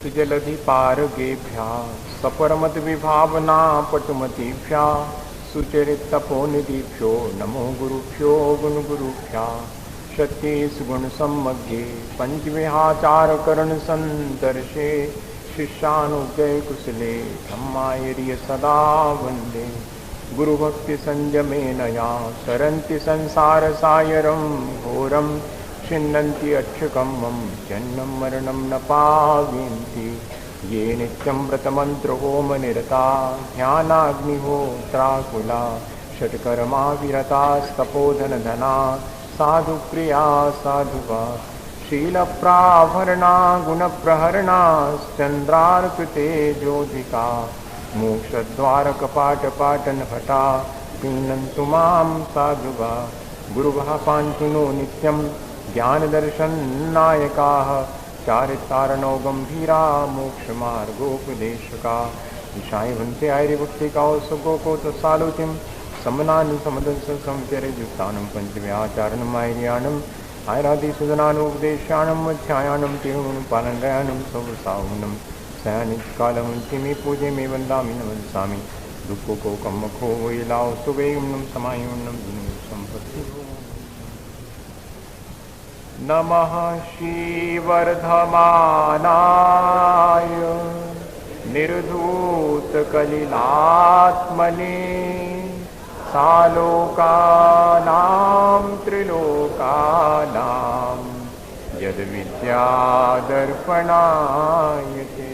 जलधि पारगेभ्या सपरमत विभावना पटुमतीभ्या सुचरित तपोनिधिभ्यो नमो गुरुभ्यो गुण गुरुभ्या शक्ति सुगुण सम्मग्गे पंचविहाचार करण संदर्शे शिष्यानुगय कुशले धम्मायर्य सदा वंदे गुरुभक्ति संयमेन या सरन्ति संसार सायरं घोरं छिन्नन्ति अक्षकम्मं जन्मं मरणं न पावयन्ति ये नित्यं व्रतमन्त्रहोमनिरता ध्यानाग्निहोत्राकुला षट्कर्मा विरतास्तपोधनधना साधुप्रिया साधुवा शीलप्राभरणा गुणप्रहरणाश्चन्द्रार्कृते ज्योतिका मोक्षद्वारकपाटपाटनभटा पिन्नन्तु मां साधुवा गुरुभः पान्तुनो नित्यं ज्ञानदर्शननायकाः चारितारणौ गम्भीरा मोक्षमार्गोपदेशका ईशाय भन्ते आर्यभक्तिकाओ सुगोको तत्सालोचिं समनानि समदंसंचरयुक्तानं पञ्चव्याचारणम् आर्याणम् आयरादिसुदनानुपदेशाणम् अध्यायानं तिरुगुणपालनयानं सौसाहुनं सयानिकालमुञ्चिमे पूजे मे वन्दामि नमस्सामि दुःखो कम्मखो वैलाओ सुवेगं समायुनं सम्पत्ति नमः श्रीवर्धमानाय निर्धूतकलिलात्मने सालोकानां त्रिलोकानां यद्विद्यादर्पणायते।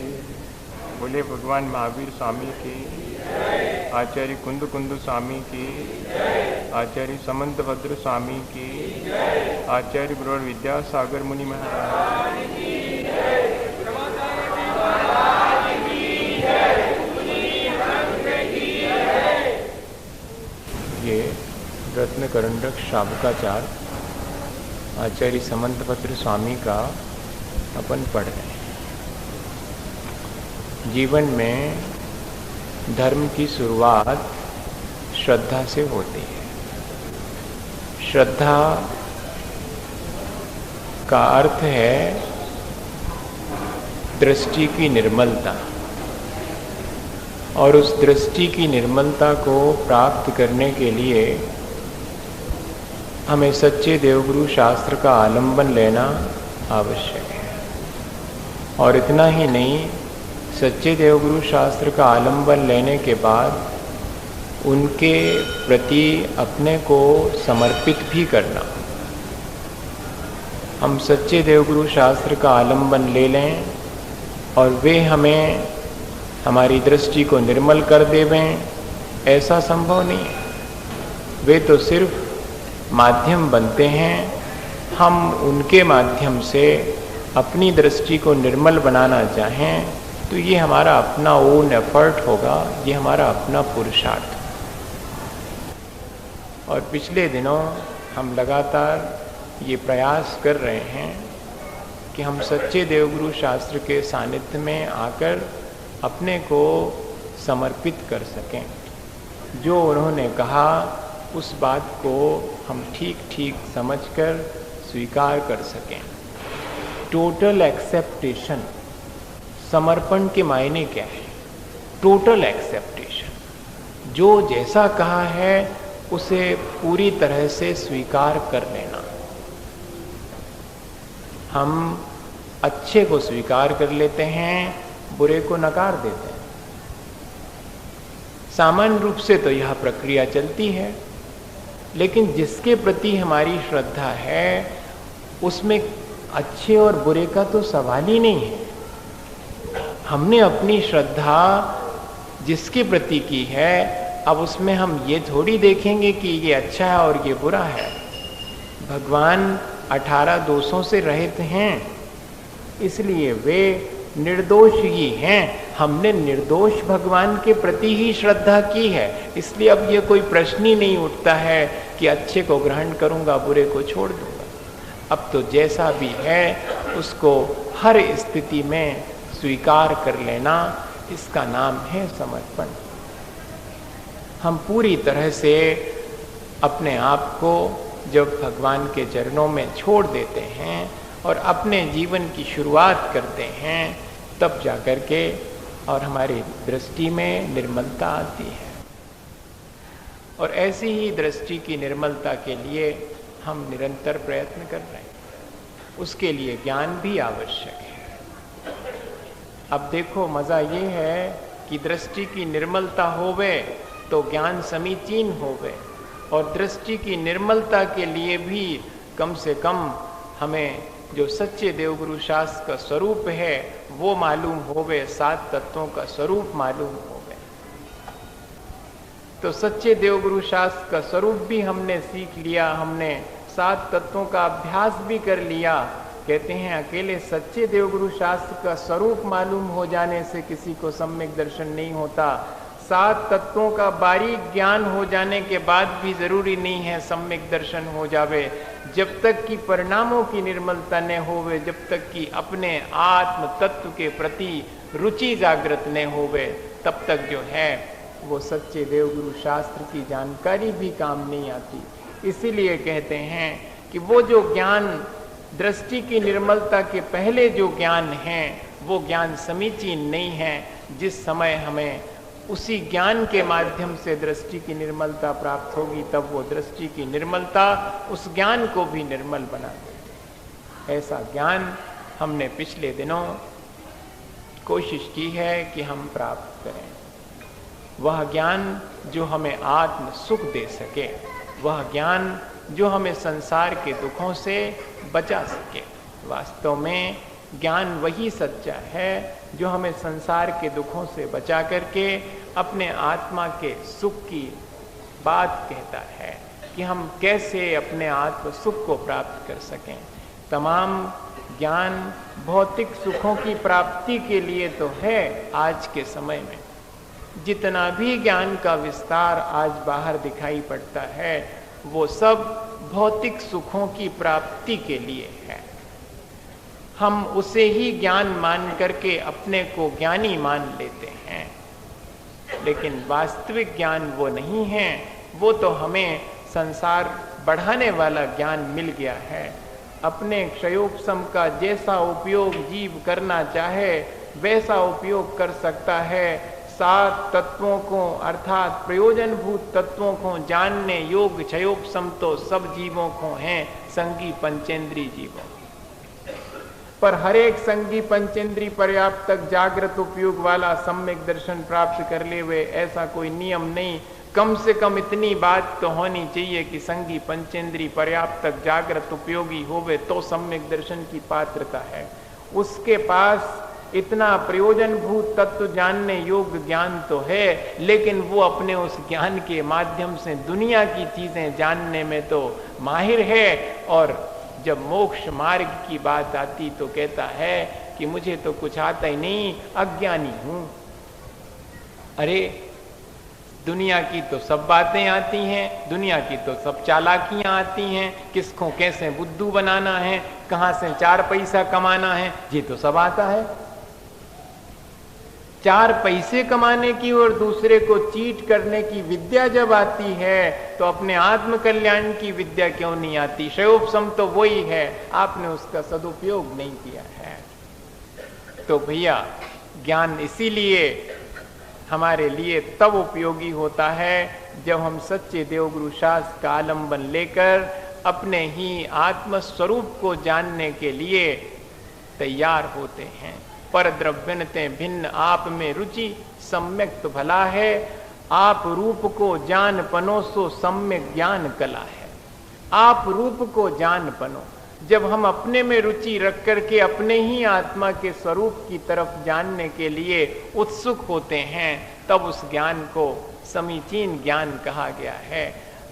बोले भगवान महावीर स्वामी की, आचार्य कुंद स्वामी की, आचार्य समंतभद्र स्वामी की, आचार्य ब्रोड़ विद्यासागर मुनि महाराज की, ये रत्न करंडक शाबकाचार आचार्य समंतभद्र स्वामी का अपन पढ़ रहे हैं। जीवन में धर्म की शुरुआत श्रद्धा से होती है। श्रद्धा का अर्थ है दृष्टि की निर्मलता, और उस दृष्टि की निर्मलता को प्राप्त करने के लिए हमें सच्चे देवगुरु शास्त्र का आलंबन लेना आवश्यक है। और इतना ही नहीं, सच्चे देवगुरु शास्त्र का आलंबन लेने के बाद उनके प्रति अपने को समर्पित भी करना। हम सच्चे देवगुरु शास्त्र का आलंबन ले लें और वे हमें हमारी दृष्टि को निर्मल कर देवें, ऐसा संभव नहीं है। वे तो सिर्फ माध्यम बनते हैं। हम उनके माध्यम से अपनी दृष्टि को निर्मल बनाना चाहें तो ये हमारा अपना ओन एफर्ट होगा, ये हमारा अपना पुरुषार्थ। और पिछले दिनों हम लगातार ये प्रयास कर रहे हैं कि हम सच्चे देवगुरु शास्त्र के सानिध्य में आकर अपने को समर्पित कर सकें। जो उन्होंने कहा उस बात को हम ठीक ठीक समझकर स्वीकार कर सकें। टोटल एक्सेप्टेशन, समर्पण के मायने क्या है? टोटल एक्सेप्टेशन, जो जैसा कहा है उसे पूरी तरह से स्वीकार कर लेना। हम अच्छे को स्वीकार कर लेते हैं, बुरे को नकार देते हैं। सामान्य रूप से तो यह प्रक्रिया चलती है, लेकिन जिसके प्रति हमारी श्रद्धा है उसमें अच्छे और बुरे का तो सवाल ही नहीं है। हमने अपनी श्रद्धा जिसके प्रति की है, अब उसमें हम ये थोड़ी देखेंगे कि ये अच्छा है और ये बुरा है। भगवान 18 दोषों से रहित हैं, इसलिए वे निर्दोष ही हैं। हमने निर्दोष भगवान के प्रति ही श्रद्धा की है, इसलिए अब ये कोई प्रश्न ही नहीं उठता है कि अच्छे को ग्रहण करूंगा, बुरे को छोड़ दूंगा। अब तो जैसा भी है उसको हर स्थिति में स्वीकार कर लेना, इसका नाम है समर्पण। हम पूरी तरह से अपने आप को जब भगवान के चरणों में छोड़ देते हैं और अपने जीवन की शुरुआत करते हैं, तब जाकर के और हमारी दृष्टि में निर्मलता आती है। और ऐसी ही दृष्टि की निर्मलता के लिए हम निरंतर प्रयत्न कर रहे हैं। उसके लिए ज्ञान भी आवश्यक है। अब देखो, मजा ये है कि दृष्टि की निर्मलता होवे तो ज्ञान समीचीन होवे, और दृष्टि की निर्मलता के लिए भी कम से कम हमें जो सच्चे देवगुरु शास्त्र का स्वरूप है वो मालूम होवे, 7 तत्वों का स्वरूप मालूम होवे। तो सच्चे देवगुरु शास्त्र का स्वरूप भी हमने सीख लिया, हमने 7 तत्वों का अभ्यास भी कर लिया। कहते हैं अकेले सच्चे देवगुरु शास्त्र का स्वरूप मालूम हो जाने से किसी को सम्यक दर्शन नहीं होता। 7 तत्वों का बारीक ज्ञान हो जाने के बाद भी जरूरी नहीं है सम्यक दर्शन हो जावे। जब तक कि परिणामों की निर्मलता न होवे, जब तक कि अपने आत्म तत्व के प्रति रुचि जागृत न होवे, तब तक जो है वो सच्चे देवगुरु शास्त्र की जानकारी भी काम नहीं आती। इसीलिए कहते हैं कि वो जो ज्ञान दृष्टि की निर्मलता के पहले जो ज्ञान है वो ज्ञान समीचीन नहीं है। जिस समय हमें उसी ज्ञान के माध्यम से दृष्टि की निर्मलता प्राप्त होगी, तब वो दृष्टि की निर्मलता उस ज्ञान को भी निर्मल बना देती। ऐसा ज्ञान हमने पिछले दिनों कोशिश की है कि हम प्राप्त करें। वह ज्ञान जो हमें आत्म सुख दे सके, वह ज्ञान जो हमें संसार के दुखों से बचा सके। वास्तव में ज्ञान वही सच्चा है जो हमें संसार के दुखों से बचा करके अपने आत्मा के सुख की बात कहता है कि हम कैसे अपने आत्म सुख को प्राप्त कर सकें। तमाम ज्ञान भौतिक सुखों की प्राप्ति के लिए तो है आज के समय में। जितना भी ज्ञान का विस्तार आज बाहर दिखाई पड़ता है वो सब भौतिक सुखों की प्राप्ति के लिए है। हम उसे ही ज्ञान मान करके अपने को ज्ञानी मान लेते हैं, लेकिन वास्तविक ज्ञान वो नहीं है। वो तो हमें संसार बढ़ाने वाला ज्ञान मिल गया है। अपने क्षयोपशम का जैसा उपयोग जीव करना चाहे वैसा उपयोग कर सकता है। 7 तत्वों को अर्थात प्रयोजनभूत तत्वों को जानने योग क्षयोपशम तो सब जीवों को हैं, संगी पंचेंद्री जीवों। पर हर एक संगी पंचेंद्री पर्याप्त तक जागृत उपयोग वाला सम्यक दर्शन प्राप्त कर ले वे, ऐसा कोई नियम नहीं। कम से कम इतनी बात तो होनी चाहिए कि संगी पंचेंद्री पर्याप्त तक जागृत उपयोगी होवे तो सम्यक दर्शन की पात्रता है। उसके पास इतना प्रयोजनभूत तत्व जानने योग्य ज्ञान तो है, लेकिन वो अपने उस ज्ञान के माध्यम से दुनिया की चीजें जानने में तो माहिर है। और जब मोक्ष मार्ग की बात आती तो कहता है कि मुझे तो कुछ आता ही नहीं, अज्ञानी हूं। अरे दुनिया की तो सब बातें आती हैं, दुनिया की तो सब चालाकियां आती हैं, किसको कैसे बुद्धू बनाना है, कहां से 4 पैसा कमाना है, ये तो सब आता है। 4 पैसे कमाने की और दूसरे को चीट करने की विद्या जब आती है तो अपने आत्म कल्याण की विद्या क्यों नहीं आती? क्षयोपशम तो वही है, आपने उसका सदुपयोग नहीं किया है। तो भैया ज्ञान इसीलिए हमारे लिए तब उपयोगी होता है जब हम सच्चे देवगुरु शास्त्र का आलंबन लेकर अपने ही आत्म स्वरूप को जानने के लिए तैयार होते हैं। पर द्रव्यनते भिन्न आप में रुचि सम्यक तो भला है, आप रूप को जान पनो सो सम्यक ज्ञान कला है। आप रूप को जान पनो, जब हम अपने में रुचि रख करके अपने ही आत्मा के स्वरूप की तरफ जानने के लिए उत्सुक होते हैं, तब उस ज्ञान को समीचीन ज्ञान कहा गया है।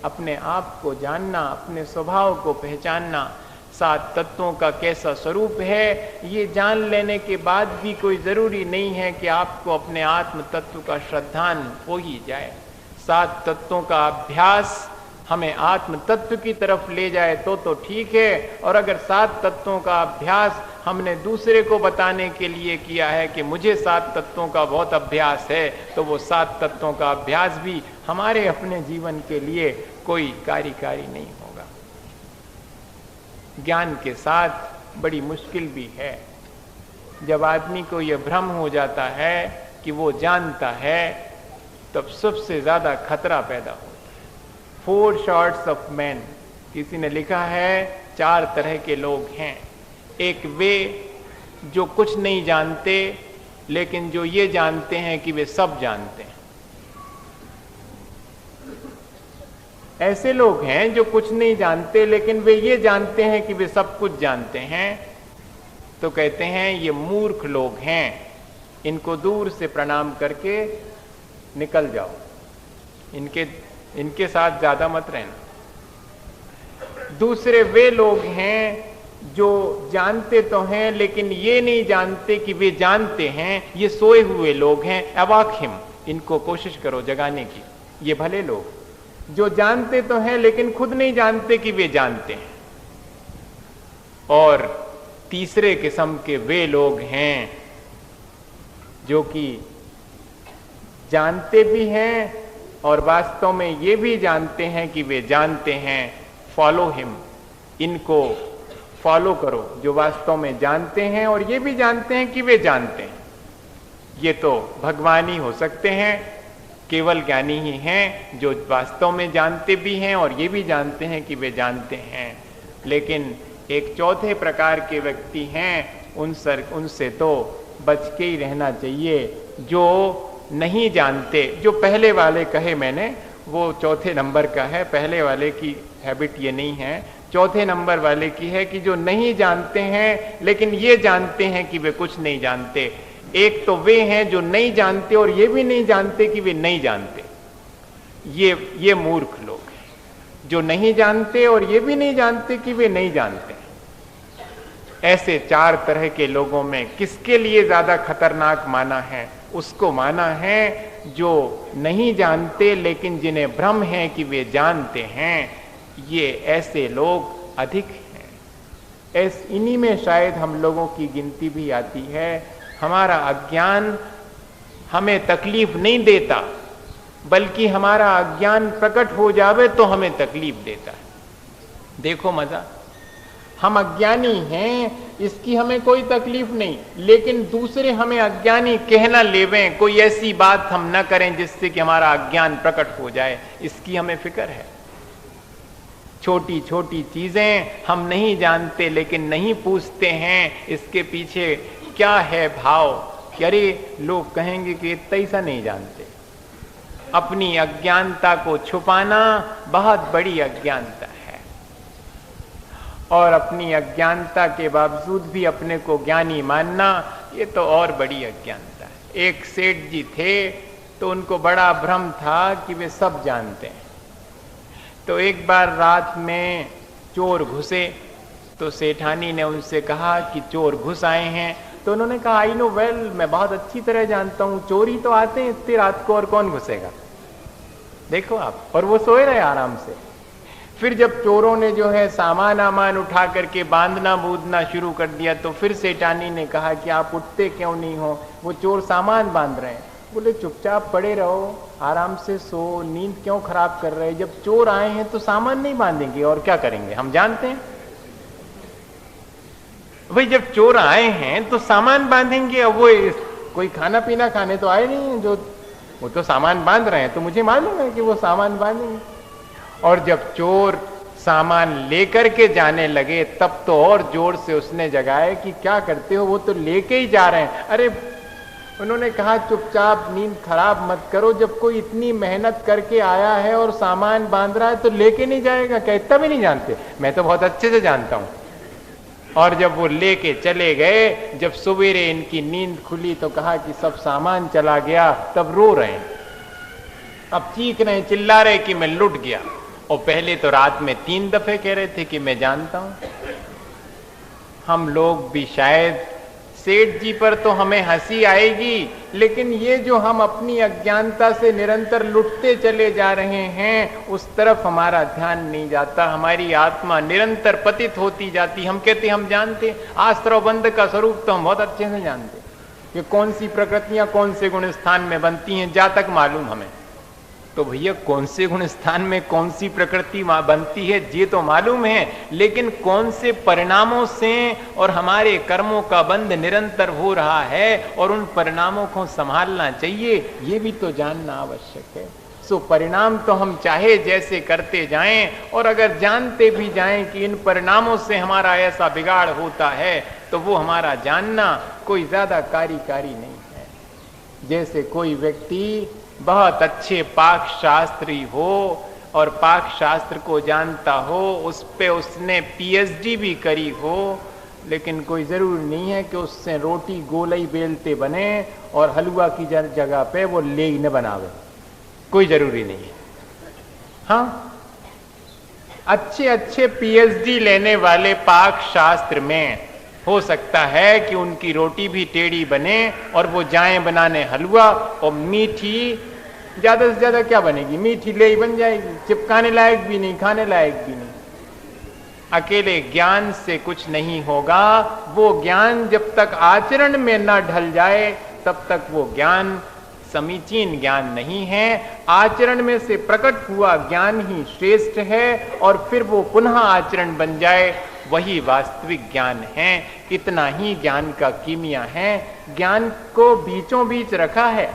अपने आप को जानना, अपने स्वभाव को पहचानना, 7 तत्वों का कैसा स्वरूप है ये जान लेने के बाद भी कोई जरूरी नहीं है कि आपको अपने आत्म तत्व का श्रद्धान हो ही जाए। 7 तत्वों का अभ्यास हमें आत्म तत्व की तरफ ले जाए तो ठीक है। और अगर 7 तत्वों का अभ्यास हमने दूसरे को बताने के लिए किया है कि मुझे 7 तत्वों का बहुत अभ्यास है, तो वो 7 तत्वों का अभ्यास भी हमारे अपने जीवन के लिए कोई कार्यकारी नहीं होगा। ज्ञान के साथ बड़ी मुश्किल भी है। जब आदमी को यह भ्रम हो जाता है कि वो जानता है, तब सबसे ज्यादा खतरा पैदा होता है। 4 sorts of men, किसी ने लिखा है 4 तरह के लोग हैं। एक वे जो कुछ नहीं जानते लेकिन जो ये जानते हैं कि वे सब जानते हैं। ऐसे लोग हैं जो कुछ नहीं जानते लेकिन वे ये जानते हैं कि वे सब कुछ जानते हैं, तो कहते हैं ये मूर्ख लोग हैं, इनको दूर से प्रणाम करके निकल जाओ, इनके साथ ज्यादा मत रहना। दूसरे वे लोग हैं जो जानते तो हैं लेकिन ये नहीं जानते कि वे जानते हैं, ये सोए हुए लोग हैं। अवाक इनको कोशिश करो जगाने की। ये भले लोग जो जानते तो हैं लेकिन खुद नहीं जानते कि वे जानते हैं। और तीसरे किस्म के वे लोग हैं जो कि जानते भी हैं और वास्तव में ये भी जानते हैं कि वे जानते हैं। फॉलो हिम, इनको फॉलो करो जो वास्तव में जानते हैं और ये भी जानते हैं कि वे जानते हैं। ये तो भगवान ही हो सकते हैं, केवल ज्ञानी ही हैं जो वास्तव में जानते भी हैं और ये भी जानते हैं कि वे जानते हैं। लेकिन एक चौथे प्रकार के व्यक्ति हैं, उनसे तो बच के ही रहना चाहिए, जो नहीं जानते। जो पहले वाले कहे मैंने वो चौथे नंबर का है, पहले वाले की हैबिट ये नहीं है। चौथे नंबर वाले की है कि जो नहीं जानते हैं लेकिन ये जानते हैं कि वे कुछ नहीं जानते। एक तो वे हैं जो नहीं जानते और ये भी नहीं जानते कि वे नहीं जानते। ये मूर्ख लोग हैं जो नहीं जानते और ये भी नहीं जानते कि वे नहीं जानते। ऐसे 4 तरह के लोगों में किसके लिए ज्यादा खतरनाक माना है? उसको माना है जो नहीं जानते लेकिन जिन्हें भ्रम है कि वे जानते हैं। ये ऐसे लोग अधिक हैं। इन्हीं में शायद हम लोगों की गिनती भी आती है। हमारा अज्ञान हमें तकलीफ नहीं देता, बल्कि हमारा अज्ञान प्रकट हो जावे तो हमें तकलीफ देता है। देखो मजा, हम अज्ञानी हैं, इसकी हमें कोई तकलीफ नहीं, लेकिन दूसरे हमें अज्ञानी कहना लेवें, कोई ऐसी बात हम ना करें जिससे कि हमारा अज्ञान प्रकट हो जाए, इसकी हमें फिक्र है। छोटी छोटी चीजें हम नहीं जानते लेकिन नहीं पूछते हैं इसके पीछे क्या है भाव कि अरे लोग कहेंगे कि इतना ऐसा नहीं जानते। अपनी अज्ञानता को छुपाना बहुत बड़ी अज्ञानता है, और अपनी अज्ञानता के बावजूद भी अपने को ज्ञानी मानना, ये तो और बड़ी अज्ञानता है। एक सेठ जी थे तो उनको बड़ा भ्रम था कि वे सब जानते हैं। तो एक बार रात में चोर घुसे तो सेठानी ने उनसे कहा कि चोर घुस आए हैं। तो उन्होंने कहा आई नो वेल, मैं बहुत अच्छी तरह जानता हूं, चोरी तो आते हैं इतनी रात को और कौन घुसेगा। देखो आप, और वो सोए रहे आराम से। फिर जब चोरों ने जो है सामान आमान उठा करके बांधना बूंदना शुरू कर दिया तो फिर सेठानी ने कहा कि आप उठते क्यों नहीं हो, वो चोर सामान बांध रहे हैं। बोले चुपचाप पड़े रहो, आराम से सो, नींद क्यों खराब कर रहे हैं, जब चोर आए हैं तो सामान नहीं बांधेंगे और क्या करेंगे, हम जानते हैं भाई जब चोर आए हैं तो सामान बांधेंगे। अब वो कोई खाना पीना खाने तो आए नहीं है, जो वो तो सामान बांध रहे हैं, तो मुझे मालूम है कि वो सामान बांधेंगे। और जब चोर सामान लेकर के जाने लगे तब तो और जोर से उसने जगाया कि क्या करते हो, वो तो लेके ही जा रहे हैं। अरे उन्होंने कहा चुपचाप नींद खराब मत करो, जब कोई इतनी मेहनत करके आया है और सामान बांध रहा है तो लेके नहीं जाएगा क्या, इतना भी नहीं जानते, मैं तो बहुत अच्छे से जानता हूं। और जब वो लेके चले गए, जब सवेरे इनकी नींद खुली तो कहा कि सब सामान चला गया, तब रो रहे हैं, अब चीख रहे चिल्ला रहे कि मैं लुट गया। और पहले तो रात में 3 दफे कह रहे थे कि मैं जानता हूं। हम लोग भी शायद, सेठ जी पर तो हमें हंसी आएगी, लेकिन ये जो हम अपनी अज्ञानता से निरंतर लुटते चले जा रहे हैं उस तरफ हमारा ध्यान नहीं जाता। हमारी आत्मा निरंतर पतित होती जाती। हम कहते हम जानते, आश्रवबंध का स्वरूप तो हम बहुत अच्छे से जानते कि कौन सी प्रकृतियां कौन से गुण स्थान में बनती हैं, जा तक मालूम हमें। तो भैया कौन से गुण स्थान में कौन सी प्रकृति बनती है ये तो मालूम है, लेकिन कौन से परिणामों से और हमारे कर्मों का बंध निरंतर हो रहा है और उन परिणामों को संभालना चाहिए, ये भी तो जानना आवश्यक है। सो परिणाम तो हम चाहे जैसे करते जाएं, और अगर जानते भी जाएं कि इन परिणामों से हमारा ऐसा बिगाड़ होता है, तो वो हमारा जानना कोई ज्यादा कार्यकारी नहीं है। जैसे कोई व्यक्ति बहुत अच्छे पाक शास्त्री हो और पाक शास्त्र को जानता हो, उस पे उसने पीएचडी भी करी हो, लेकिन कोई जरूर नहीं है कि उससे रोटी गोलाई बेलते बने और हलवा की जगह पे वो लेग न बनावे, कोई जरूरी नहीं है। हाँ, अच्छे अच्छे पीएचडी लेने वाले पाक शास्त्र में हो सकता है कि उनकी रोटी भी टेढ़ी बने और वो जाएं बनाने हलवा, और मीठी ज्यादा से ज्यादा क्या बनेगी, मीठी ले ही बन जाएगी, चिपकाने लायक भी नहीं, खाने लायक भी नहीं। अकेले ज्ञान से कुछ नहीं होगा। वो ज्ञान जब तक आचरण में न ढल जाए तब तक वो ज्ञान समीचीन ज्ञान नहीं है। आचरण में से प्रकट हुआ ज्ञान ही श्रेष्ठ है, और फिर वो पुनः आचरण बन जाए, वही वास्तविक ज्ञान है। इतना ही ज्ञान का कीमिया है। ज्ञान को बीचों बीच रखा है।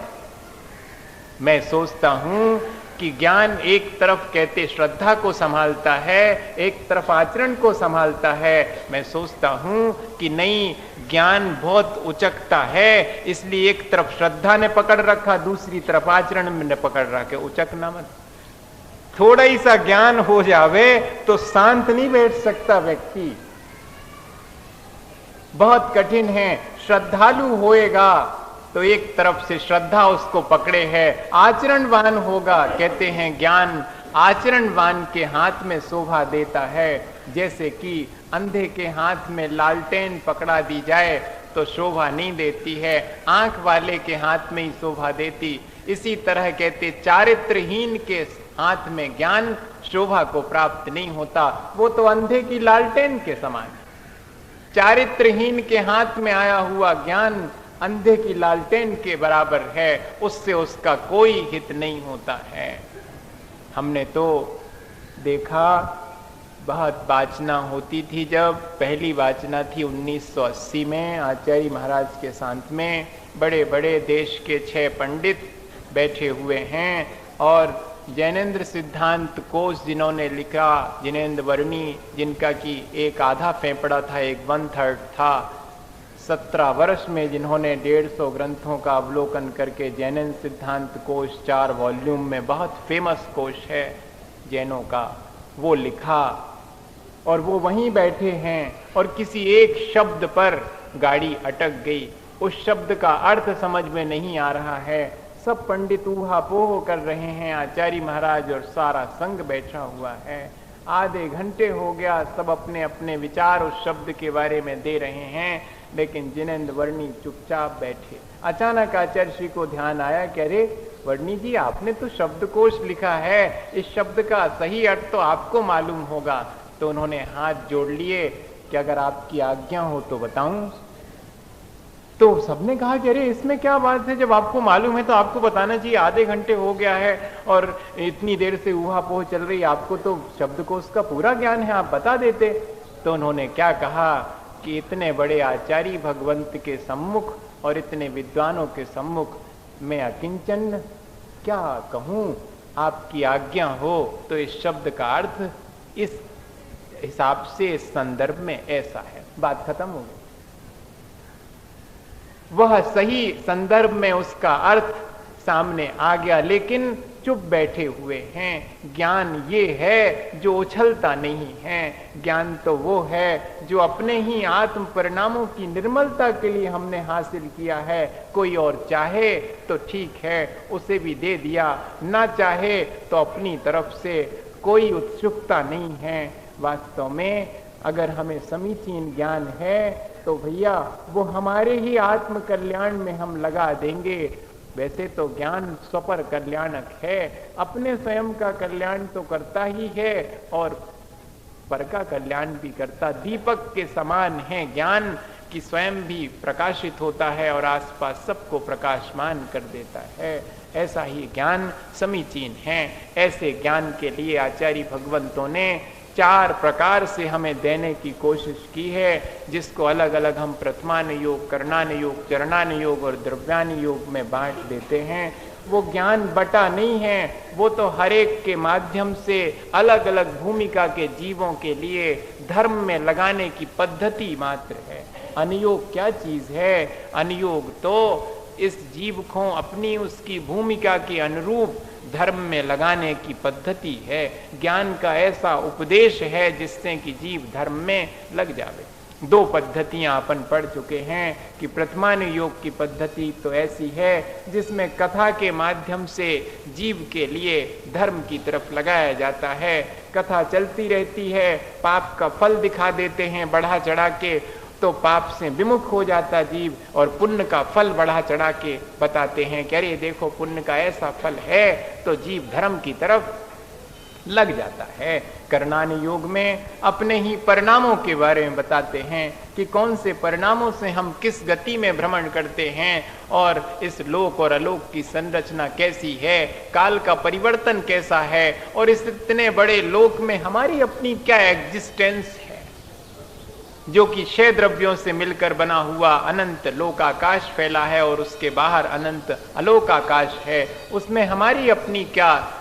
मैं सोचता हूं कि ज्ञान एक तरफ कहते श्रद्धा को संभालता है, एक तरफ आचरण को संभालता है। मैं सोचता हूं कि नहीं, ज्ञान बहुत उचकता है, इसलिए एक तरफ श्रद्धा ने पकड़ रखा, दूसरी तरफ आचरण ने पकड़ रखा। उचकना मत, थोड़ा ही सा ज्ञान हो जावे तो शांत नहीं बैठ सकता व्यक्ति, बहुत कठिन है। श्रद्धालु होएगा तो एक तरफ से श्रद्धा उसको पकड़े है, आचरणवान होगा, कहते हैं ज्ञान आचरणवान के हाथ में शोभा देता है। जैसे कि अंधे के हाथ में लालटेन पकड़ा दी जाए तो शोभा नहीं देती है, आंख वाले के हाथ में ही शोभा देती। इसी तरह कहते चारित्रहीन के हाथ में ज्ञान शोभा को प्राप्त नहीं होता, वो तो अंधे की लालटेन के समान। चारित्रहीन के हाथ में आया हुआ ज्ञान अंधे की लालटेन के बराबर है, उससे उसका कोई हित नहीं होता है। हमने तो देखा, बहुत वाचना होती थी, जब पहली वाचना थी 1980 में आचार्य महाराज के साथ में, बड़े बड़े देश के 6 पंडित बैठे हुए हैं, और जैनेन्द्र सिद्धांत कोश जिन्होंने लिखा, जिनेन्द्र वर्णी, जिनका कि एक आधा फेंपड़ा था, एक 1/3 था, 17 वर्ष में जिन्होंने 150 ग्रंथों का अवलोकन करके जैनेन्द्र सिद्धांत कोश 4 वॉल्यूम में, बहुत फेमस कोश है जैनों का, वो लिखा। और वो वहीं बैठे हैं और किसी एक शब्द पर गाड़ी अटक गई, उस शब्द का अर्थ समझ में नहीं आ रहा है। सब पंडित ऊहापोह कर रहे हैं, आचार्य महाराज और सारा संघ बैठा हुआ है। आधे घंटे हो गया, सब अपने अपने विचार उस शब्द के बारे में दे रहे हैं, लेकिन जिनेन्द्र वर्णी चुपचाप बैठे। अचानक आचार्य श्री को ध्यान आया कि अरे वर्णी जी, आपने तो शब्दकोश लिखा है, इस शब्द का सही अर्थ तो आपको मालूम होगा। तो उन्होंने हाथ जोड़ लिए कि अगर आपकी आज्ञा हो तो बताऊं। तो सबने कहा कि अरे इसमें क्या बात है, जब आपको मालूम है तो आपको बताना चाहिए, आधे घंटे हो गया है और इतनी देर से ऊहापोह चल रही, आपको तो शब्दकोश का पूरा ज्ञान है, आप बता देते। तो उन्होंने क्या कहा कि इतने बड़े आचार्य भगवंत के सम्मुख और इतने विद्वानों के सम्मुख मैं अकिंचन क्या कहूं, आपकी आज्ञा हो तो इस शब्द का अर्थ इस हिसाब से इस संदर्भ में ऐसा है। बात खत्म हो गई। वह सही संदर्भ में उसका अर्थ सामने आ गया, लेकिन चुप बैठे हुए हैं। ज्ञान ये है जो उछलता नहीं है, ज्ञान तो वो है जो अपने ही आत्म परिणामों की निर्मलता के लिए हमने हासिल किया है। कोई और चाहे तो ठीक है, उसे भी दे दिया, ना चाहे तो अपनी तरफ से कोई उत्सुकता नहीं है। वास्तव में अगर हमें समीचीन ज्ञान है तो भैया वो हमारे ही आत्म कल्याण में हम लगा देंगे। वैसे तो ज्ञान स्वपर कल्याणक है, अपने स्वयं का कल्याण तो करता ही है और पर का कल्याण भी करता। दीपक के समान है ज्ञान, कि स्वयं भी प्रकाशित होता है और आसपास सबको प्रकाशमान कर देता है। ऐसा ही ज्ञान समीचीन है। ऐसे ज्ञान के लिए आचार्य भगवंतों ने 4 प्रकार से हमें देने की कोशिश की है, जिसको अलग अलग हम प्रथमान योग, करणान योग, चरणान योग और द्रव्यान योग में बांट देते हैं। वो ज्ञान बटा नहीं है, वो तो हर एक के माध्यम से अलग अलग भूमिका के जीवों के लिए धर्म में लगाने की पद्धति मात्र है। अनुयोग क्या चीज है? अनुयोग तो इस जीव को अपनी उसकी भूमिका के अनुरूप धर्म में लगाने की पद्धति है। ज्ञान का ऐसा उपदेश है जिससे कि जीव धर्म में लग जावे। 2 पद्धतियां अपन पढ़ चुके हैं कि प्रथमान योग की पद्धति तो ऐसी है जिसमें कथा के माध्यम से जीव के लिए धर्म की तरफ लगाया जाता है। कथा चलती रहती है, पाप का फल दिखा देते हैं बढ़ा चढ़ा के, तो पाप से विमुख हो जाता जीव, और पुण्य का फल बढ़ा चढ़ा के बताते हैं कि अरे देखो पुण्य का ऐसा फल है, तो जीव धर्म की तरफ लग जाता है। करणान योग में अपने ही परिणामों के बारे में बताते हैं कि कौन से परिणामों से हम किस गति में भ्रमण करते हैं, और इस लोक और अलोक की संरचना कैसी है, काल का परिवर्तन कैसा है, और इस इतने बड़े लोक में हमारी अपनी क्या एग्जिस्टेंस है, जो कि क्षय द्रव्यों से मिलकर बना हुआ अनंत लोकाकाश फैला है और उसके बाहर अनंत अलोकाकाश है। उसमें हमारी अपनी क्या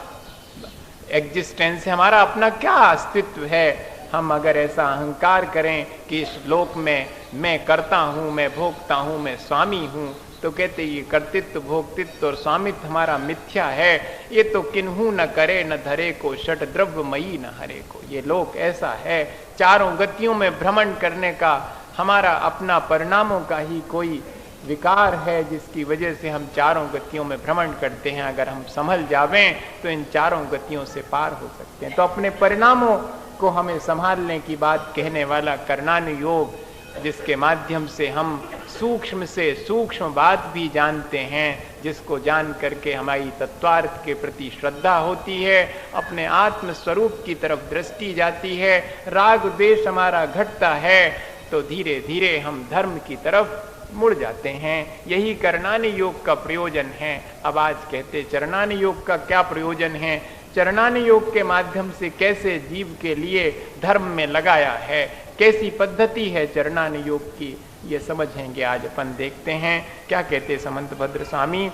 एग्जिस्टेंस है, हमारा अपना क्या अस्तित्व है। हम अगर ऐसा अहंकार करें कि इस लोक में मैं करता हूँ, मैं भोगता हूँ, मैं स्वामी हूँ, तो कहते ये कर्तृत्व, भोक्तृत्व और स्वामित्व हमारा मिथ्या है। ये तो किन्हू न करे न धरे को, षट द्रव्य मई न हरे को। ये लोक ऐसा है, चारों गतियों में भ्रमण करने का हमारा अपना परिणामों का ही कोई विकार है, जिसकी वजह से हम चारों गतियों में भ्रमण करते हैं। अगर हम संभल जावें तो इन चारों गतियों से पार हो सकते हैं। तो अपने परिणामों को हमें संभालने की बात कहने वाला करणान योग, जिसके माध्यम से हम सूक्ष्म से सूक्ष्म बात भी जानते हैं, जिसको जान करके हमारी तत्वार्थ के प्रति श्रद्धा होती है, अपने आत्म स्वरूप की तरफ दृष्टि जाती है, राग द्वेष हमारा घटता है, तो धीरे धीरे हम धर्म की तरफ मुड़ जाते हैं। यही करणान योग का प्रयोजन है। अब आज कहते चरणान योग का क्या प्रयोजन है, चरणान योग के माध्यम से कैसे जीव के लिए धर्म में लगाया है, कैसी पद्धति है चरणान योग की, ये समझेंगे आज अपन। देखते हैं क्या कहते समंत भद्र स्वामी।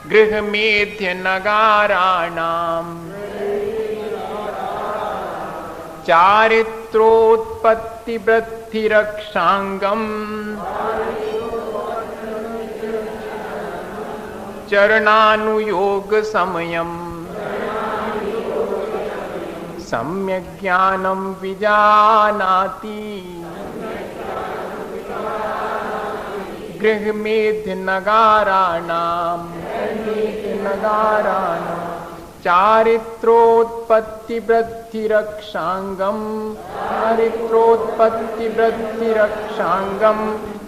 गृह मेध्य नगाराणाम चारित्रोत्पत्ति वृद्धि रक्षांगम चरणानुयोग समयम सम्यक् ज्ञानं विजानाति गृहमेध्य नगाराणां चारित्रोत्पत्ति वृद्धि रक्षांगम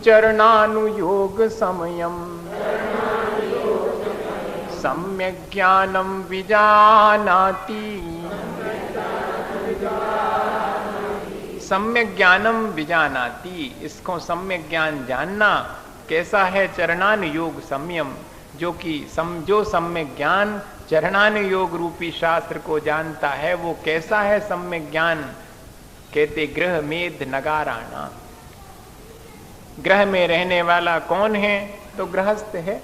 चरणानुयोग समयम सम्यक् ज्ञानं विजानाति। सम्यक ज्ञानम विजानाति, इसको सम्यक ज्ञान जानना कैसा है। चरणान योग संयम, जो कि जो सम्यक ज्ञान चरणान योग रूपी शास्त्र को जानता है, वो कैसा है सम्यक ज्ञान। कहते गृह मेध नगाराणा, ग्रह में रहने वाला कौन है, तो गृहस्थ है,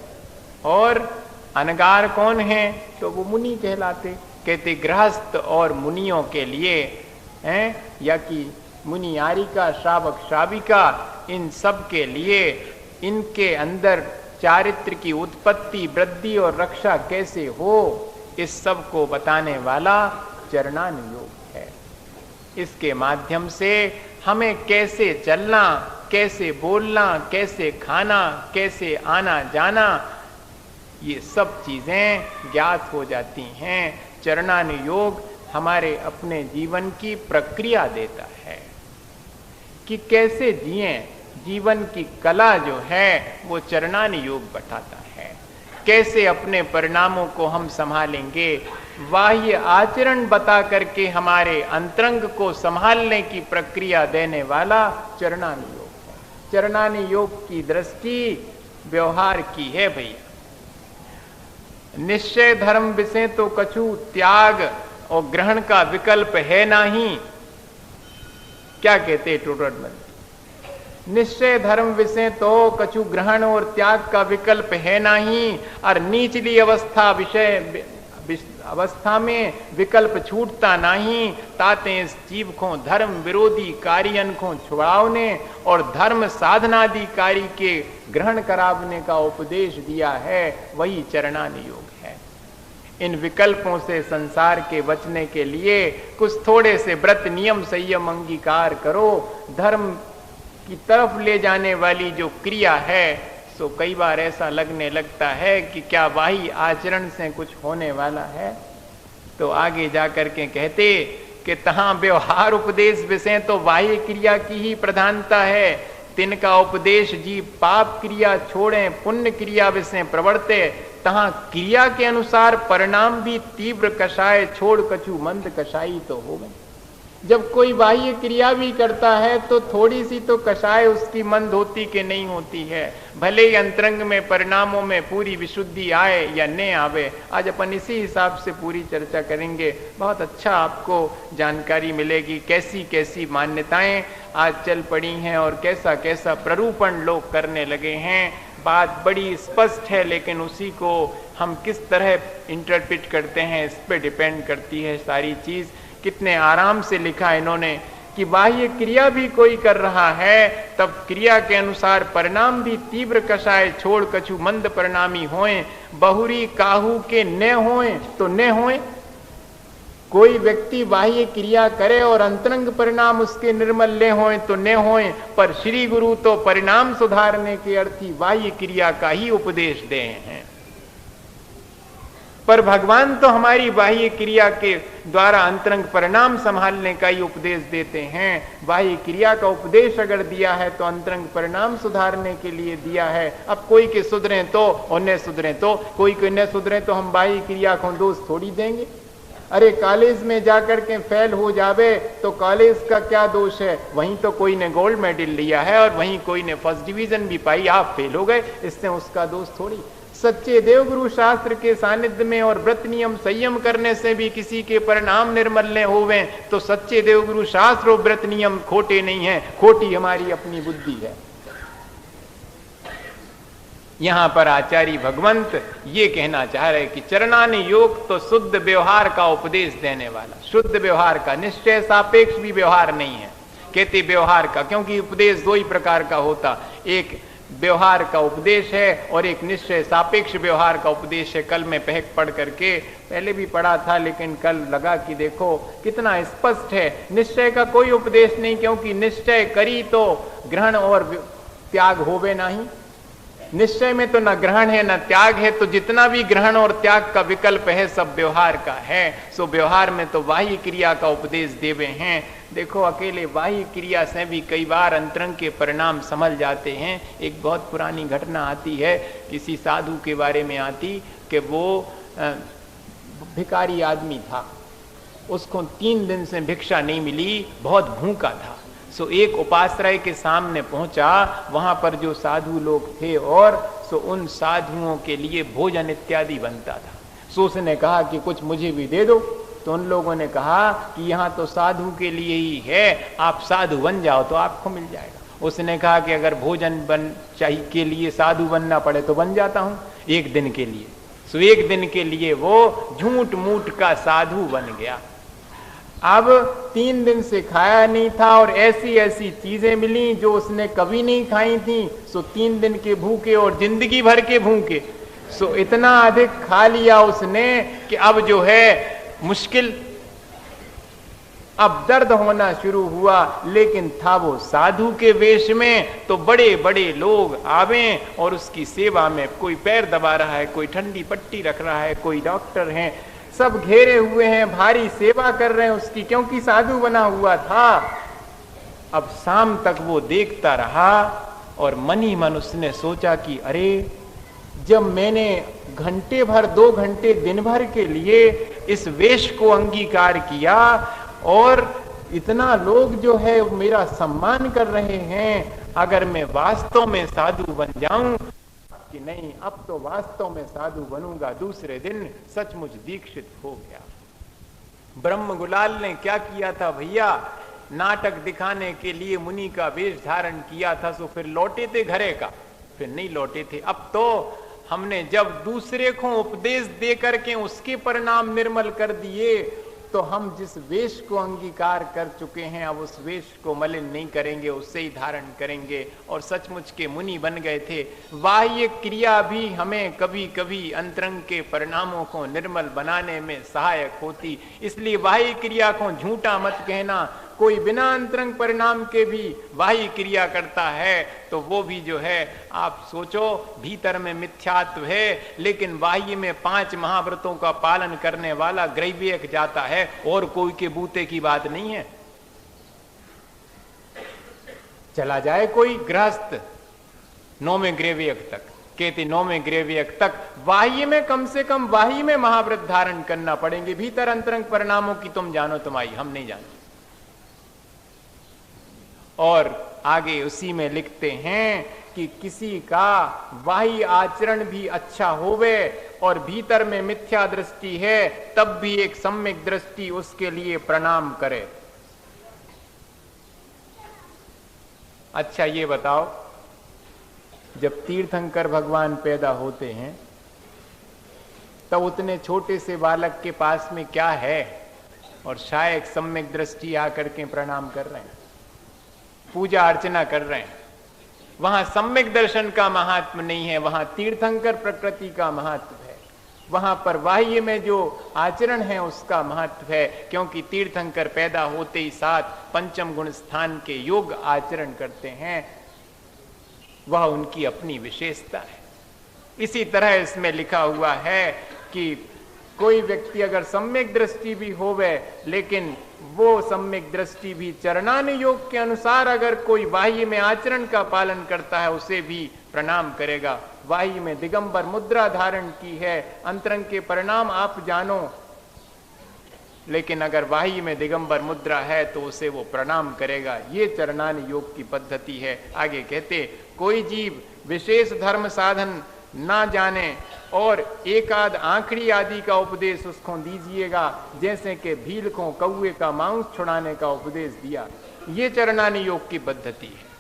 और अनगार कौन है, तो वो मुनि कहलाते। कहते गृहस्थ और मुनियों के लिए हैं, या कि मुनि आरिका, श्रावक श्राविका, इन सब के लिए इनके अंदर चारित्र की उत्पत्ति, वृद्धि और रक्षा कैसे हो, इस सब को बताने वाला चरणान योग है। इसके माध्यम से हमें कैसे चलना, कैसे बोलना, कैसे खाना, कैसे आना जाना, ये सब चीजें ज्ञात हो जाती हैं। चरणान योग हमारे अपने जीवन की प्रक्रिया देता है कि कैसे जिए। जीवन की कला जो है वो चरणान योग बताता है। कैसे अपने परिणामों को हम संभालेंगे, बाह्य आचरण बता करके हमारे अंतरंग को संभालने की प्रक्रिया देने वाला चरणान योग है। चरणानि योग की दृष्टि व्यवहार की है भैया। निश्चय धर्म विषय तो कछु त्याग और ग्रहण का विकल्प है नहीं। क्या कहते टोटल? निश्चय धर्म विषय तो कछु ग्रहण और त्याग का विकल्प है नहीं, और निचली अवस्था में विकल्प छूटता नहीं। ताते इस जीव को धर्म विरोधी कार्य को छुड़ावने और धर्म साधनादि कार्य के ग्रहण करावने का उपदेश दिया है, वही चरणानि योग है। इन विकल्पों से संसार के बचने के लिए कुछ थोड़े से व्रत नियम संयम अंगीकार करो। धर्म की तरफ ले जाने वाली जो क्रिया है, सो कई बार ऐसा लगने लगता है कि क्या वाही आचरण से कुछ होने वाला है। तो आगे जाकर के कहते कि तहां व्यवहार उपदेश विषय तो बाह्य क्रिया की ही प्रधानता है। तिनका उपदेश जी पाप क्रिया छोड़े पुण्य क्रिया विषय प्रवर्ते। तहां क्रिया के अनुसार परिणाम भी तीव्र कषाय छोड़ कछु मंद कषाई तो हो गए। जब कोई बाह्य क्रिया भी करता है तो थोड़ी सी तो कषाय उसकी मंद होती कि नहीं होती है, भले ही अंतरंग में परिणामों में पूरी विशुद्धि आए या न आवे। आज अपन इसी हिसाब से पूरी चर्चा करेंगे। बहुत अच्छा आपको जानकारी मिलेगी कैसी कैसी मान्यताएं आज चल पड़ी हैं और कैसा कैसा प्ररूपण लोग करने लगे हैं। बात बड़ी स्पष्ट है, लेकिन उसी को हम किस तरह इंटरप्रेट करते हैं इस पे डिपेंड करती है सारी चीज। कितने आराम से लिखा इन्होंने कि बाह्य क्रिया भी कोई कर रहा है तब क्रिया के अनुसार परिणाम भी तीव्र कषाय छोड़ कछु मंद परिणामी होए। बहुरी काहू के न होए तो न होए। कोई व्यक्ति बाह्य क्रिया करे और अंतरंग परिणाम उसके निर्मल न होए तो न होए, पर श्री गुरु तो परिणाम सुधारने के अर्थी बाह्य क्रिया का ही उपदेश दे हैं। पर भगवान तो हमारी बाह्य क्रिया के द्वारा अंतरंग परिणाम संभालने का ही उपदेश देते हैं। बाह्य क्रिया का उपदेश अगर दिया है तो अंतरंग परिणाम सुधारने के लिए दिया है। अब कोई के सुधरे तो और न सुधरे तो, कोई के न सुधरे तो हम बाह्य क्रिया को दोष थोड़ी देंगे। अरे कॉलेज में जाकर के फेल हो जावे तो कॉलेज का क्या दोष है? वहीं तो कोई ने गोल्ड मेडल लिया है और वहीं कोई ने फर्स्ट डिवीजन भी पाई, आप फेल हो गए, इससे उसका दोष थोड़ी। सच्चे देवगुरु शास्त्र के सानिध्य में और व्रत नियम संयम करने से भी किसी के परिणाम निर्मल न होवे तो सच्चे देवगुरु शास्त्र और व्रत नियम खोटे नहीं है, खोटी हमारी अपनी बुद्धि है। यहां पर आचार्य भगवंत ये कहना चाह रहे कि चरणानि योग तो शुद्ध व्यवहार का उपदेश देने वाला, शुद्ध व्यवहार का, निश्चय सापेक्ष भी व्यवहार नहीं है। कहते व्यवहार का, क्योंकि उपदेश दो ही प्रकार का होता, एक व्यवहार का उपदेश है और एक निश्चय सापेक्ष व्यवहार का उपदेश है। कल मैं पढ़ करके पहले भी पढ़ा था, लेकिन कल लगा कि देखो कितना स्पष्ट है। निश्चय का कोई उपदेश नहीं, क्योंकि निश्चय करी तो ग्रहण और त्याग होवे नहीं। निश्चय में तो न ग्रहण है न त्याग है, तो जितना भी ग्रहण और त्याग का विकल्प है सब व्यवहार का है। सो व्यवहार में तो बाह्य क्रिया का उपदेश देवे हैं। देखो अकेले बाह्य क्रिया से भी कई बार अंतरंग के परिणाम संभल जाते हैं। एक बहुत पुरानी घटना आती है, किसी साधु के बारे में आती कि वो भिखारी आदमी था, उसको 3 दिन से भिक्षा नहीं मिली, बहुत भूखा था। सो एक उपाश्रय के सामने पहुंचा, वहां पर जो साधु लोग थे और सो उन साधुओं के लिए भोजन इत्यादि बनता था। सो उसने कहा कि कुछ मुझे भी दे दो। तो उन लोगों ने कहा कि यहाँ तो साधु के लिए ही है, आप साधु बन जाओ तो आपको मिल जाएगा। उसने कहा कि अगर भोजन बन चाहिए के लिए साधु बनना पड़े तो बन जाता हूँ 1 दिन के लिए। सो 1 दिन के लिए वो झूठ मूठ का साधु बन गया। अब 3 दिन से खाया नहीं था और ऐसी ऐसी चीजें मिली जो उसने कभी नहीं खाई थी। सो 3 दिन के भूखे और जिंदगी भर के भूखे, सो इतना अधिक खा लिया उसने कि अब जो है मुश्किल, अब दर्द होना शुरू हुआ। लेकिन था वो साधु के वेश में, तो बड़े बड़े लोग आवे और उसकी सेवा में, कोई पैर दबा रहा है, कोई ठंडी पट्टी रख रहा है, कोई डॉक्टर हैं, सब घेरे हुए हैं, भारी सेवा कर रहे हैं उसकी, क्योंकि साधु बना हुआ था। अब शाम तक वो देखता रहा और मन ही मन उसने सोचा कि अरे जब मैंने घंटे भर 2 घंटे दिन भर के लिए इस वेश को अंगीकार किया और इतना लोग जो है मेरा सम्मान कर रहे हैं, अगर मैं वास्तव में साधु बन जाऊं कि नहीं, अब तो वास्तव में साधु बनूंगा, दूसरे दिन सचमुच दीक्षित हो गया। ब्रह्म गुलाल ने क्या किया था भैया, नाटक दिखाने के लिए मुनि का वेश धारण किया था, सो फिर लौटे थे घरे का, फिर नहीं लौटे थे। अब तो हमने जब दूसरे को उपदेश दे करके उसके परिणाम निर्मल कर दिए, तो हम जिस वेश को अंगीकार कर चुके हैं, अब उस वेश को मलिन नहीं करेंगे, उससे ही धारण करेंगे, और सचमुच के मुनि बन गए थे। बाह्य क्रिया भी हमें कभी कभी अंतरंग के परिणामों को निर्मल बनाने में सहायक होती, इसलिए बाह्य क्रिया को झूठा मत कहना। कोई बिना अंतरंग परिणाम के भी बाह्य क्रिया करता है तो वो भी जो है, आप सोचो, भीतर में मिथ्यात्व है, लेकिन बाह्य में 5 महाव्रतों का पालन करने वाला ग्रैवियक जाता है, और कोई के बूते की बात नहीं है। चला जाए कोई गृहस्थ 9वें ग्रैवियक तक, कहते 9वें ग्रैवियक तक बाह्य में कम से कम बाह्य में महाव्रत धारण करना पड़ेंगे, भीतर अंतरंग परिणामों की तुम जानो तुम्हारी, हम नहीं जानते। और आगे उसी में लिखते हैं कि किसी का बाह्य आचरण भी अच्छा होवे और भीतर में मिथ्या दृष्टि है, तब भी एक सम्यक दृष्टि उसके लिए प्रणाम करे। अच्छा ये बताओ, जब तीर्थंकर भगवान पैदा होते हैं तब उतने छोटे से बालक के पास में क्या है, और शायद सम्यक दृष्टि आकर के प्रणाम कर रहे हैं, पूजा अर्चना कर रहे हैं। वहां सम्यक दर्शन का महात्म नहीं है, वहां तीर्थंकर प्रकृति का महत्व है, वहां पर बाह्य में जो आचरण है उसका महत्व है, क्योंकि तीर्थंकर पैदा होते ही साथ पंचम गुण स्थान के योग आचरण करते हैं, वह उनकी अपनी विशेषता है। इसी तरह इसमें लिखा हुआ है कि कोई व्यक्ति अगर सम्यक दृष्टि भी होवे, लेकिन वो सम्यक दृष्टि भी चरणान योग के अनुसार अगर कोई बाह्य में आचरण का पालन करता है, उसे भी प्रणाम करेगा। बाह्य में दिगंबर मुद्रा धारण की है, अंतरंग के परिणाम आप जानो, लेकिन अगर बाह्य में दिगंबर मुद्रा है तो उसे वो प्रणाम करेगा। ये चरणान योग की पद्धति है। आगे कहते, कोई जीव विशेष धर्म साधन ना जाने और एकाध आंकड़ी आदि का उपदेश उसको दीजिएगा, जैसे कि भील को कौवे का मांस छुड़ाने का उपदेश दिया। ये चरणानी योग की पद्धति है।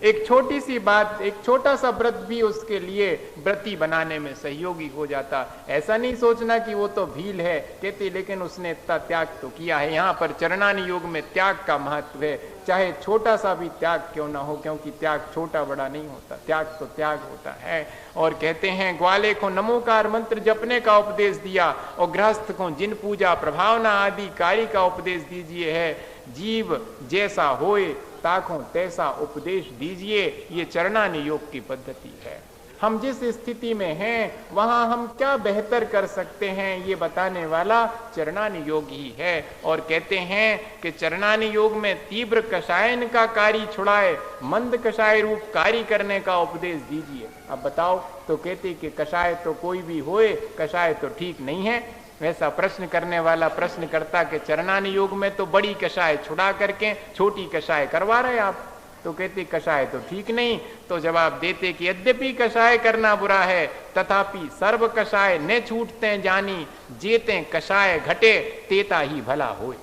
एक छोटी सी बात, एक छोटा सा व्रत भी उसके लिए व्रती बनाने में सहयोगी हो जाता। ऐसा नहीं सोचना कि वो तो भील है, कहते लेकिन उसने इतना त्याग तो किया है। यहाँ पर चरणानी योग में त्याग का महत्व है, चाहे छोटा सा भी त्याग क्यों ना हो, क्योंकि त्याग छोटा बड़ा नहीं होता, त्याग तो त्याग होता है। और कहते हैं, ग्वाले को नमोकार मंत्र जपने का उपदेश दिया, और गृहस्थ को जिन पूजा प्रभावना आदि कार्य का उपदेश दीजिए है। जीव जैसा होए ताको तैसा उपदेश दीजिए, ये चरणानी योग की पद्धति है। हम जिस स्थिति में हैं वहां हम क्या बेहतर कर सकते हैं, ये बताने वाला चरणानी योग ही है। और कहते हैं कि चरणानी योग में तीव्र कषायन का कार्य छुड़ाए मंद कषाय रूप कार्य करने का उपदेश दीजिए। अब बताओ, तो कहते कि कषाय तो कोई भी होए, कषाय तो ठीक नहीं है। वैसा प्रश्न करने वाला प्रश्न करता कि चरणानी योग में तो बड़ी कषाय छुड़ा करके छोटी कषाय करवा रहे आप, तो कहते कषाय तो ठीक नहीं। तो जवाब देते कि यद्यपि कषाय करना बुरा है, तथापि सर्व कषाय न छूटते जानी, जेते कषाय घटे तेता ही भला होए।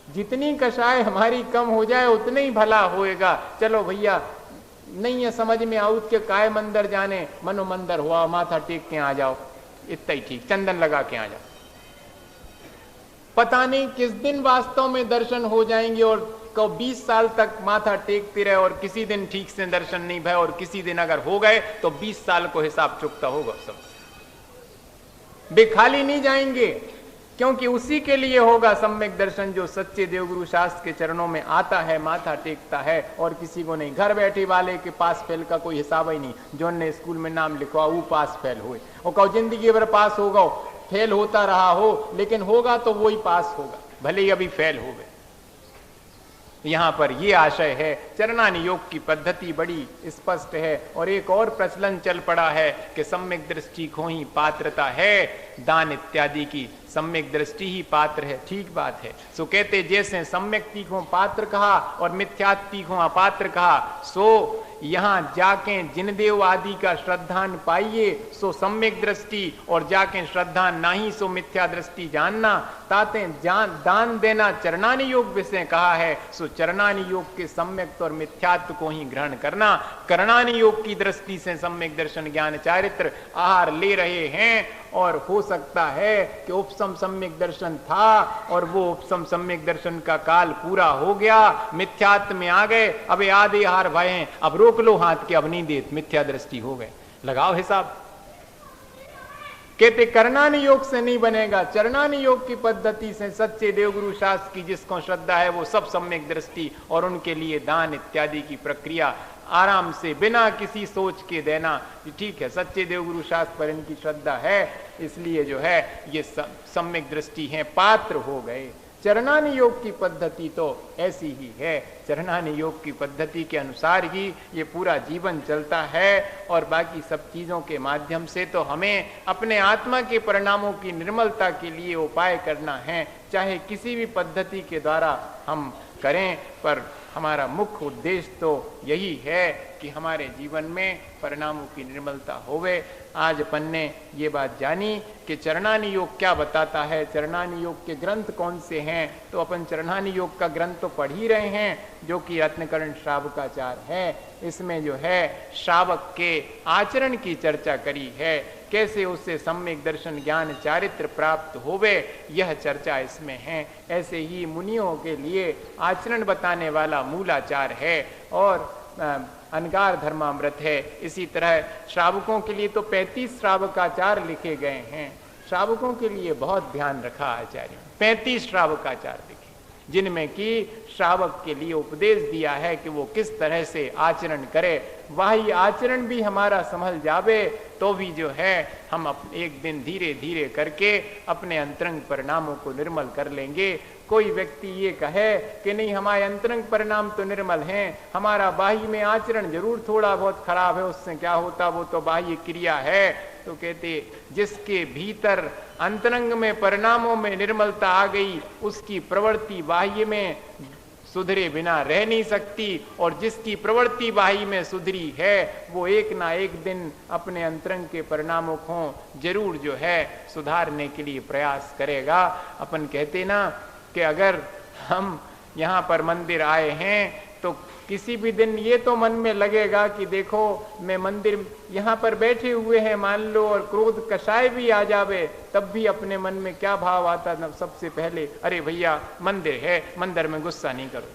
जितनी कषाय हमारी कम हो जाए उतने ही भला होएगा। चलो भैया, नहीं है समझ में आउत के काय मंदिर जाने, मनो मंदिर हुआ, माथा टेक के आ जाओ, इतना ही ठीक, चंदन लगा के आ जाओ। पता नहीं किस दिन वास्तव में दर्शन हो जाएंगे, और 20 साल तक माथा टेकते रहे और किसी दिन ठीक से दर्शन नहीं भय, और किसी दिन अगर हो गए तो 20 साल को हिसाब चुकता होगा। सब बेखाली नहीं जाएंगे, क्योंकि उसी के लिए होगा सम्यक दर्शन जो सच्चे देवगुरु शास्त्र के चरणों में आता है, माथा टेकता है, और किसी को नहीं। घर बैठे वाले के पास फेल का कोई हिसाब ही नहीं। जो ने स्कूल में नाम लिखवा वो पास फेल हुए, और कहो जिंदगी भर पास होगा, फेल होता रहा हो, लेकिन होगा तो वो ही पास होगा, भले ही अभी फेल हो गए। यहां पर यह आशय है। चरणानी योग की पद्धति बड़ी स्पष्ट है। और एक और प्रचलन चल पड़ा है कि सम्यक दृष्टि को ही पात्रता है दान इत्यादि की। सम्यक दृष्टि ही पात्र है। ठीक बात है। सो कहते जैसे सम्यक तीखों पात्र कहा और मिथ्यात तीखों अपात्र कहा, सो यहाँ जाके जिनदेव आदि का श्रद्धान पाइए सो सम्यक दृष्टि, और जाके श्रद्धा नाही सो मिथ्या दृष्टि जानना। ताते दान देना चरणानि योग विषय कहा है, सो चरणानि योग के सम्यक और मिथ्यात्व को ही ग्रहण करना। करणानि योग की दृष्टि से सम्यक दर्शन ज्ञान चारित्र आहार ले रहे हैं, और हो सकता है कि उपसम सम्यक दर्शन था और वो उपसम सम्यक दर्शन का काल पूरा हो गया, मिथ्यात्व में आ गए, अब आधे हार भय हैं, अब रोक लो हाथ के, अब नहीं देत, मिथ्या दृष्टि हो गए, लगाओ हिसाब। कहते करणानि योग से नहीं बनेगा, चरणानि योग की पद्धति से सच्चे देवगुरु शास्त्र की जिसको श्रद्धा है वो सब सम्यक दृष्टि और उनके लिए दान इत्यादि की प्रक्रिया आराम से बिना किसी सोच के देना। ठीक है, सच्चे देवगुरु शास्त्र पर इनकी श्रद्धा है, इसलिए जो है ये सम्यक दृष्टि है, पात्र हो गए। चरणानि योग की पद्धति तो ऐसी ही है, चरणानि योग की पद्धति के अनुसार ही ये पूरा जीवन चलता है, और बाकी सब चीजों के माध्यम से तो हमें अपने आत्मा के परिणामों की निर्मलता के लिए उपाय करना है, चाहे किसी भी पद्धति के द्वारा हम करें, पर हमारा मुख्य उद्देश्य तो यही है कि हमारे जीवन में परिणामों की निर्मलता होवे। आज अपन ने ये बात जानी कि चरणानि योग क्या बताता है, चरणानि योग के ग्रंथ कौन से हैं, तो अपन चरणानि योग का ग्रंथ तो पढ़ ही रहे हैं जो कि रत्नकर्ण श्रावकाचार है। इसमें जो है श्रावक के आचरण की चर्चा करी है, कैसे उससे सम्यक दर्शन ज्ञान चारित्र प्राप्त होवे, यह चर्चा इसमें है। ऐसे ही मुनियों के लिए आचरण बताने वाला मूलाचार है और अनगार धर्मामृत है। इसी तरह श्रावकों के लिए तो 35 श्रावकाचार लिखे गए हैं। श्रावकों के लिए बहुत ध्यान रखा आचार्य, 35 श्रावकाचार लिखे, जिनमें कि श्रावक के लिए उपदेश दिया है कि वो किस तरह से आचरण करे। वही आचरण भी हमारा संभल जावे तो भी जो है हम एक दिन धीरे धीरे करके अपने अंतरंग परिणामों को निर्मल कर लेंगे। कोई व्यक्ति ये कहे कि नहीं हमारे अंतरंग परिणाम तो निर्मल हैं, हमारा बाह्य में आचरण जरूर थोड़ा बहुत खराब है, उससे क्या होता, वो तो बाह्य क्रिया है। तो कहते जिसके भीतर अंतरंग में परिणामों में निर्मलता आ गई, उसकी प्रवृत्ति बाह्य में सुधरे बिना रह नहीं सकती, और जिसकी प्रवृत्ति बाह्य में सुधरी है वो एक ना एक दिन अपने अंतरंग के परिणामों को जरूर जो है सुधारने के लिए प्रयास करेगा। अपन कहते ना कि अगर हम यहाँ पर मंदिर आए हैं तो किसी भी दिन ये तो मन में लगेगा कि देखो मैं मंदिर यहाँ पर बैठे हुए हैं मान लो, और क्रोध कषाय भी आ जावे, तब भी अपने मन में क्या भाव आता है, सबसे पहले अरे भैया मंदिर है, मंदिर में गुस्सा नहीं करो।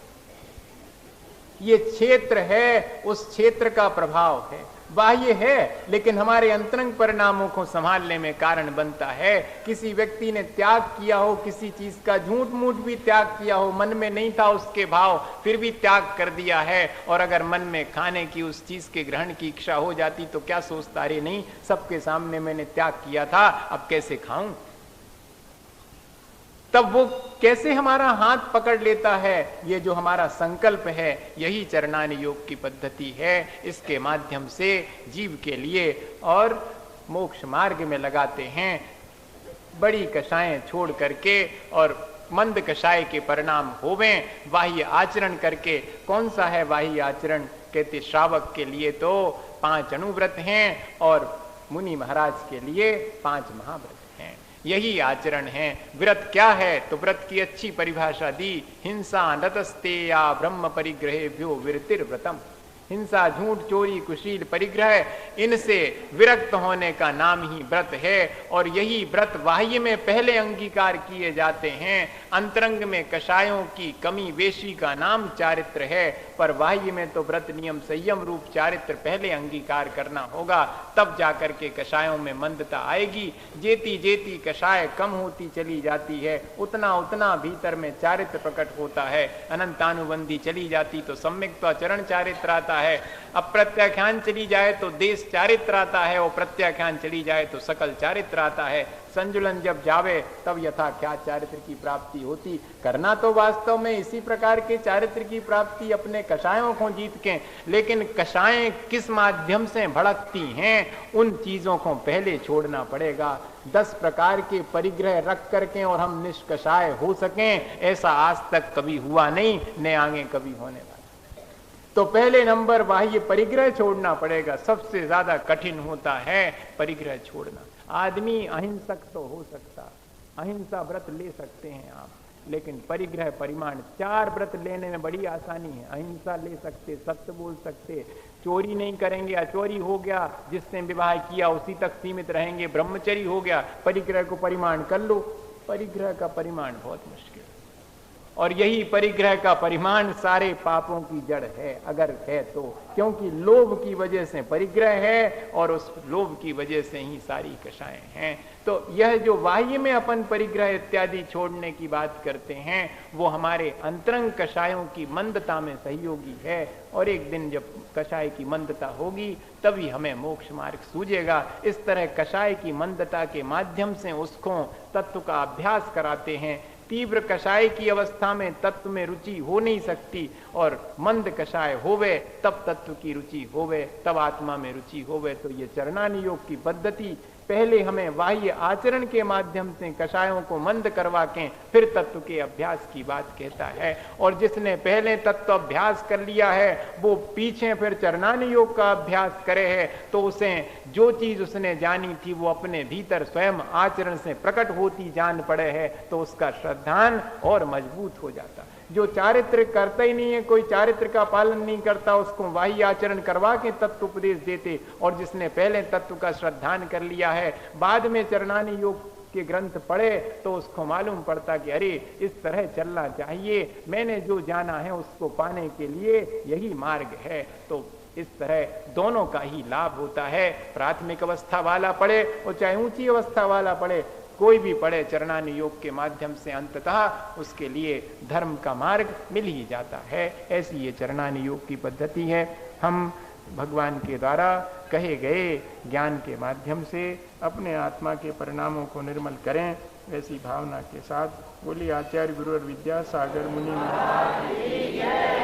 ये क्षेत्र है, उस क्षेत्र का प्रभाव है, बाह्य है लेकिन हमारे अंतरंग परिणामों को संभालने में कारण बनता है। किसी व्यक्ति ने त्याग किया हो किसी चीज का, झूठ मूठ भी त्याग किया हो, मन में नहीं था उसके भाव, फिर भी त्याग कर दिया है, और अगर मन में खाने की उस चीज के ग्रहण की इच्छा हो जाती तो क्या सोचता, अरे नहीं सबके सामने मैंने त्याग किया था, अब कैसे खाऊं। तब वो कैसे हमारा हाथ पकड़ लेता है, ये जो हमारा संकल्प है, यही चरणानि योग की पद्धति है। इसके माध्यम से जीव के लिए और मोक्ष मार्ग में लगाते हैं। बड़ी कषाएं छोड़ करके और मंद कषाय के परिणाम होवें बाह्य आचरण करके। कौन सा है बाह्य आचरण? कहते श्रावक के लिए तो 5 अनुव्रत हैं और मुनि महाराज के लिए 5 महाव्रत हैं। यही आचरण है। व्रत क्या है? तो व्रत की अच्छी परिभाषा दी, हिंसा नतस्ते या ब्रह्म परिग्रहेभ्यो विरतिर्व्रतम। हिंसा, झूठ, चोरी, कुशील, परिग्रह, इनसे विरक्त होने का नाम ही व्रत है। और यही व्रत बाह्य में पहले अंगीकार किए जाते हैं। अंतरंग में कषायों की कमी वेशी का नाम चारित्र है, पर बाह्य में तो व्रत नियम संयम रूप चारित्र पहले अंगीकार करना होगा, तब जाकर के कषायों में मंदता आएगी। जेती जेती कषाय कम होती चली जाती है, उतना उतना भीतर में चारित्र प्रकट होता है। अनंतानुबंधी चली जाती तो सम्यक चरण चारित्र आता है। अब प्रत्याख्यान चली जाए तो देश चारित्र आता है, और प्रत्याख्यान चली जाए तो सकल चारित्र आता है। संजुलन जब जावे तब यथाख्यात चारित्र की प्राप्ति होती। करना तो वास्तव में इसी प्रकार के चारित्र की प्राप्ति अपने कषायों को जीत के, लेकिन कषायें किस माध्यम से भड़कती हैं उन चीजों को पहले छोड़ना पड़ेगा। 10 प्रकार के परिग्रह रख करके और हम निष्कषाय हो सकें, ऐसा आज तक कभी हुआ नहीं, न आगे कभी होने वाला। तो पहले नंबर बाह्य परिग्रह छोड़ना पड़ेगा। सबसे ज्यादा कठिन होता है परिग्रह छोड़ना। आदमी अहिंसक तो हो सकता, अहिंसा व्रत ले सकते हैं आप, लेकिन परिग्रह परिमाण 4 व्रत लेने में बड़ी आसानी है। अहिंसा ले सकते, सत्य बोल सकते, चोरी नहीं करेंगे, अचोरी हो गया, जिसने विवाह किया उसी तक सीमित रहेंगे, ब्रह्मचरी हो गया। परिग्रह को परिमाण कर लो। परिग्रह का परिमाण बहुत मुश्किल, और यही परिग्रह का परिमाण सारे पापों की जड़ है, अगर है तो। क्योंकि लोभ की वजह से परिग्रह है, और उस लोभ की वजह से ही सारी कषायें हैं। तो यह जो बाह्य में अपन परिग्रह इत्यादि छोड़ने की बात करते हैं, वो हमारे अंतरंग कषायों की मंदता में सहयोगी है। और एक दिन जब कषाय की मंदता होगी तभी हमें मोक्ष मार्ग सूझेगा। इस तरह कषाय की मंदता के माध्यम से उसको तत्व का अभ्यास कराते हैं। तीव्र कषाय की अवस्था में तत्व में रुचि हो नहीं सकती, और मंद कषाय होवे तब तत्व की रुचि होवे, तब आत्मा में रुचि होवे। तो ये चरणानी योग की पद्धति पहले हमें बाह्य आचरण के माध्यम से कषायों को मंद करवा के फिर तत्व के अभ्यास की बात कहता है। और जिसने पहले तत्व अभ्यास कर लिया है वो पीछे फिर चरणानी योग का अभ्यास करे है, तो उसे जो चीज उसने जानी थी वो अपने भीतर स्वयं आचरण से प्रकट होती जान पड़े है, तो उसका श्रद्धान और मजबूत हो जाता है। जो चारित्र करता ही नहीं है, कोई चारित्र का पालन नहीं करता, उसको बाह्य आचरण करवा के तत्व उपदेश देते। और जिसने पहले तत्व का श्रद्धान कर लिया है, बाद में चरणानी योग के ग्रंथ पढ़े तो उसको मालूम पड़ता कि अरे इस तरह चलना चाहिए, मैंने जो जाना है उसको पाने के लिए यही मार्ग है। तो इस तरह दोनों का ही लाभ होता है। प्राथमिक अवस्था वाला पढ़े और चाहे ऊंची अवस्था वाला पढ़े, कोई भी पढ़े चरणानी योग के माध्यम से अंततः उसके लिए धर्म का मार्ग मिल ही जाता है। ऐसी ये चरणानी योग की पद्धति है। हम भगवान के द्वारा कहे गए ज्ञान के माध्यम से अपने आत्मा के परिणामों को निर्मल करें, ऐसी भावना के साथ बोलिए आचार्य गुरु और विद्यासागर मुनि महाराज।